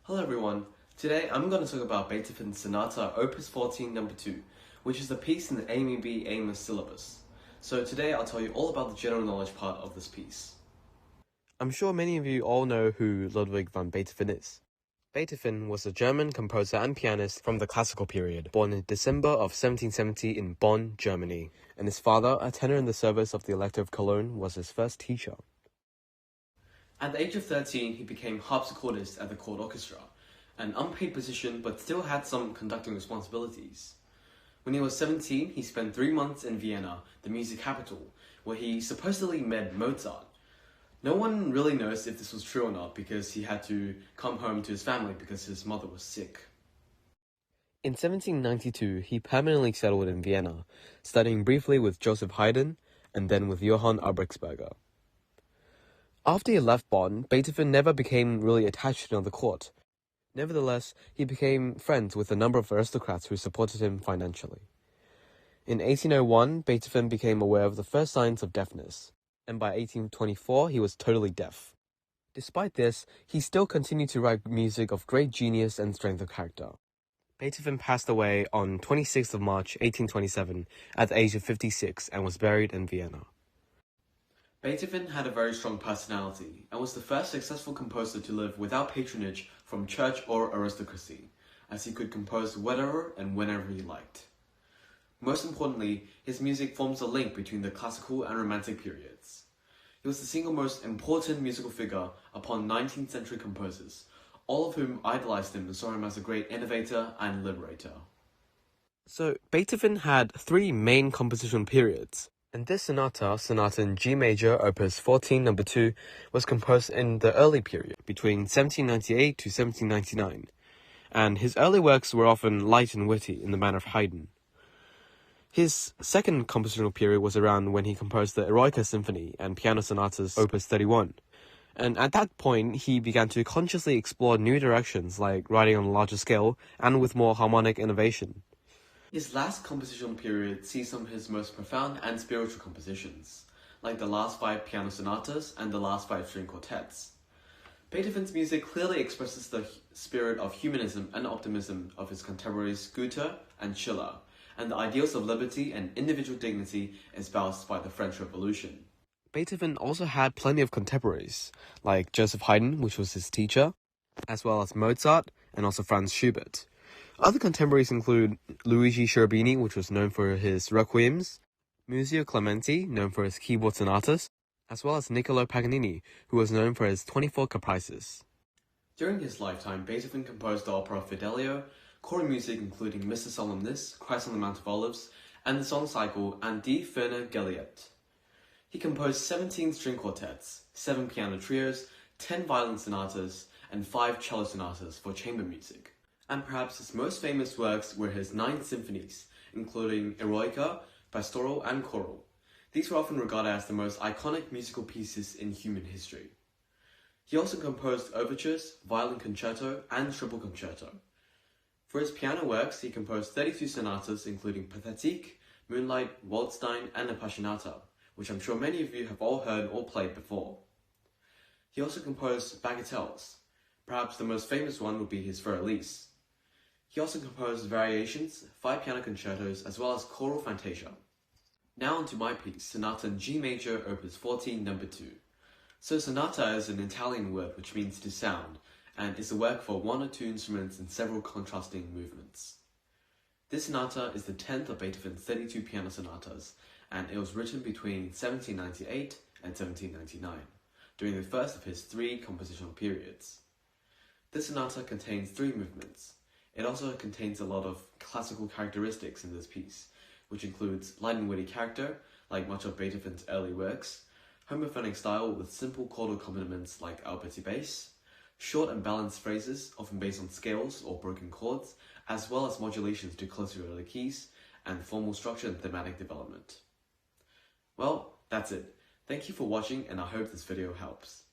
Hello everyone, today I'm going to talk about Beethoven's Sonata Opus 14 No. 2, which is a piece in the AMEB Amos syllabus. So today I'll tell you all about the general knowledge part of this piece. I'm sure many of you all know who Ludwig van Beethoven is. Beethoven was a German composer and pianist from the classical period, born in December of 1770 in Bonn, Germany, and his father, a tenor in the service of the Elector of Cologne, was his first teacher. At the age of 13, he became harpsichordist at the court orchestra, an unpaid position but still had some conducting responsibilities. When he was 17, he spent 3 months in Vienna, the music capital, where he supposedly met Mozart. No one really knows if this was true or not because he had to come home to his family because his mother was sick. In 1792, he permanently settled in Vienna, studying briefly with Joseph Haydn and then with Johann Albrechtsberger. After he left Bonn, Beethoven never became really attached to the court. Nevertheless, he became friends with a number of aristocrats who supported him financially. In 1801, Beethoven became aware of the first signs of deafness, and by 1824 he was totally deaf. Despite this, he still continued to write music of great genius and strength of character. Beethoven passed away on 26th of March 1827 at the age of 56 and was buried in Vienna. Beethoven had a very strong personality and was the first successful composer to live without patronage from church or aristocracy, as he could compose whatever and whenever he liked. Most importantly, his music forms a link between the classical and romantic periods. He was the single most important musical figure upon 19th century composers, all of whom idolized him and saw him as a great innovator and liberator. So, Beethoven had 3 main compositional periods. And this sonata in G major, opus 14 No. 2, was composed in the early period, between 1798 to 1799, and his early works were often light and witty in the manner of Haydn. His second compositional period was around when he composed the Eroica Symphony and piano sonatas opus 31, and at that point he began to consciously explore new directions like writing on a larger scale and with more harmonic innovation. His last compositional period sees some of his most profound and spiritual compositions, like the last 5 piano sonatas and the last 5 string quartets. Beethoven's music clearly expresses the spirit of humanism and optimism of his contemporaries Goethe and Schiller, and the ideals of liberty and individual dignity espoused by the French Revolution. Beethoven also had plenty of contemporaries, like Joseph Haydn, which was his teacher, as well as Mozart and also Franz Schubert. Other contemporaries include Luigi Cherubini, which was known for his requiems, Muzio Clementi, known for his keyboard sonatas, as well as Niccolo Paganini, who was known for his 24 caprices. During his lifetime, Beethoven composed the opera Fidelio, choral music including Missa Solemnis, Christ on the Mount of Olives, and the song cycle and Die Ferne Geliebte. He composed 17 string quartets, 7 piano trios, 10 violin sonatas, and 5 cello sonatas for chamber music. And perhaps his most famous works were his 9 symphonies, including Eroica, Pastoral, and Choral. These were often regarded as the most iconic musical pieces in human history. He also composed overtures, violin concerto, and triple concerto. For his piano works, he composed 32 sonatas, including Pathetique, Moonlight, Waldstein, and Appassionata, which I'm sure many of you have all heard or played before. He also composed bagatelles. Perhaps the most famous one would be his Für Elise. He also composed variations, 5 piano concertos, as well as choral fantasia. Now onto my piece, Sonata in G major, opus 14 No. 2. So sonata is an Italian word which means to sound, and is a work for 1 or 2 instruments in several contrasting movements. This sonata is the 10th of Beethoven's 32 piano sonatas, and it was written between 1798 and 1799, during the first of his 3 compositional periods. This sonata contains 3 movements. It also contains a lot of classical characteristics in this piece, which includes light and witty character, like much of Beethoven's early works, homophonic style with simple chordal accompaniments like alberti bass, short and balanced phrases, often based on scales or broken chords, as well as modulations to closely related keys, and formal structure and thematic development. Well, that's it. Thank you for watching, and I hope this video helps.